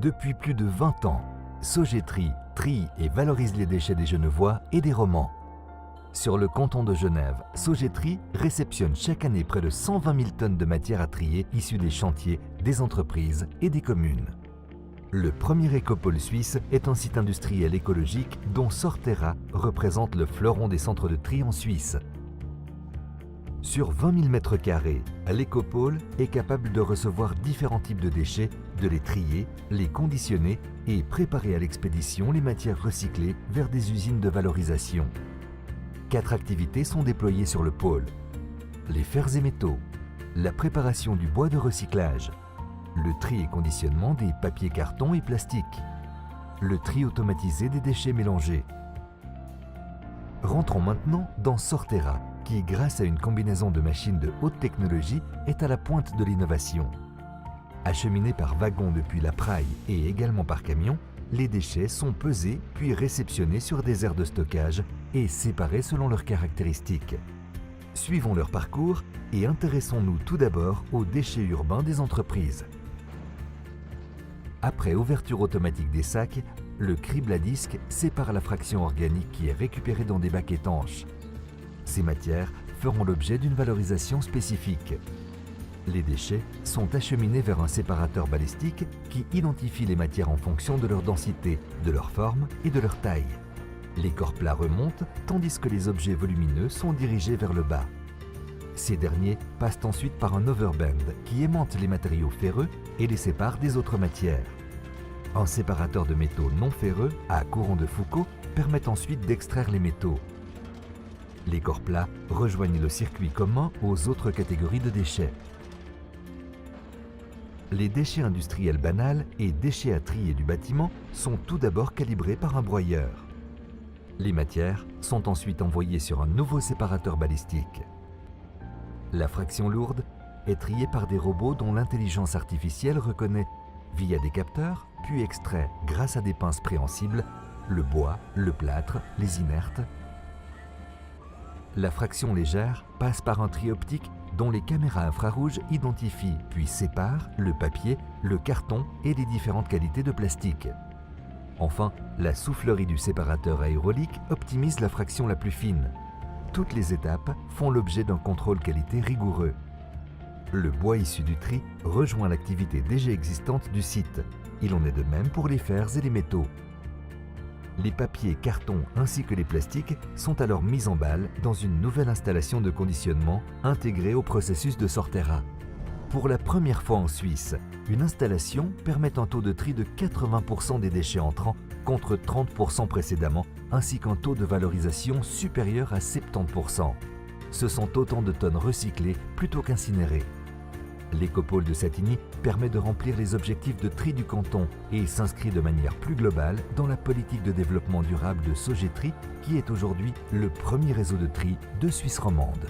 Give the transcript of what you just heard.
Depuis plus de 20 ans, Sogetri trie et valorise les déchets des Genevois et des Romans. Sur le canton de Genève, Sogetri réceptionne chaque année près de 120 000 tonnes de matière à trier issues des chantiers, des entreprises et des communes. Le premier écopôle suisse est un site industriel écologique dont Sortera représente le fleuron des centres de tri en Suisse. Sur 20 000 m², l'écopôle est capable de recevoir différents types de déchets, de les trier, les conditionner et préparer à l'expédition les matières recyclées vers des usines de valorisation. 4 activités sont déployées sur le pôle. Les fers et métaux, la préparation du bois de recyclage, le tri et conditionnement des papiers, cartons et plastiques, le tri automatisé des déchets mélangés. Rentrons maintenant dans Sortera, qui, grâce à une combinaison de machines de haute technologie, est à la pointe de l'innovation. Acheminés par wagon depuis la Praille et également par camion, les déchets sont pesés puis réceptionnés sur des aires de stockage et séparés selon leurs caractéristiques. Suivons leur parcours et intéressons-nous tout d'abord aux déchets urbains des entreprises. Après ouverture automatique des sacs, le crible à disque sépare la fraction organique qui est récupérée dans des bacs étanches. Ces matières feront l'objet d'une valorisation spécifique. Les déchets sont acheminés vers un séparateur balistique qui identifie les matières en fonction de leur densité, de leur forme et de leur taille. Les corps plats remontent tandis que les objets volumineux sont dirigés vers le bas. Ces derniers passent ensuite par un overbend qui aimante les matériaux ferreux et les sépare des autres matières. Un séparateur de métaux non ferreux à courant de Foucault permet ensuite d'extraire les métaux. Les corps plats rejoignent le circuit commun aux autres catégories de déchets. Les déchets industriels banals et déchets à trier du bâtiment sont tout d'abord calibrés par un broyeur. Les matières sont ensuite envoyées sur un nouveau séparateur balistique. La fraction lourde est triée par des robots dont l'intelligence artificielle reconnaît, via des capteurs, puis extrait, grâce à des pinces préhensibles, le bois, le plâtre, les inertes. La fraction légère passe par un tri optique dont les caméras infrarouges identifient puis séparent le papier, le carton et les différentes qualités de plastique. Enfin, la soufflerie du séparateur aérolique optimise la fraction la plus fine. Toutes les étapes font l'objet d'un contrôle qualité rigoureux. Le bois issu du tri rejoint l'activité déjà existante du site. Il en est de même pour les fers et les métaux. Les papiers, cartons ainsi que les plastiques sont alors mis en balle dans une nouvelle installation de conditionnement intégrée au processus de Sortera. Pour la première fois en Suisse, une installation permet un taux de tri de 80% des déchets entrants contre 30% précédemment, ainsi qu'un taux de valorisation supérieur à 70%. Ce sont autant de tonnes recyclées plutôt qu'incinérées. L'écopôle de Satigny permet de remplir les objectifs de tri du canton et s'inscrit de manière plus globale dans la politique de développement durable de Sogetri, qui est aujourd'hui le premier réseau de tri de Suisse romande.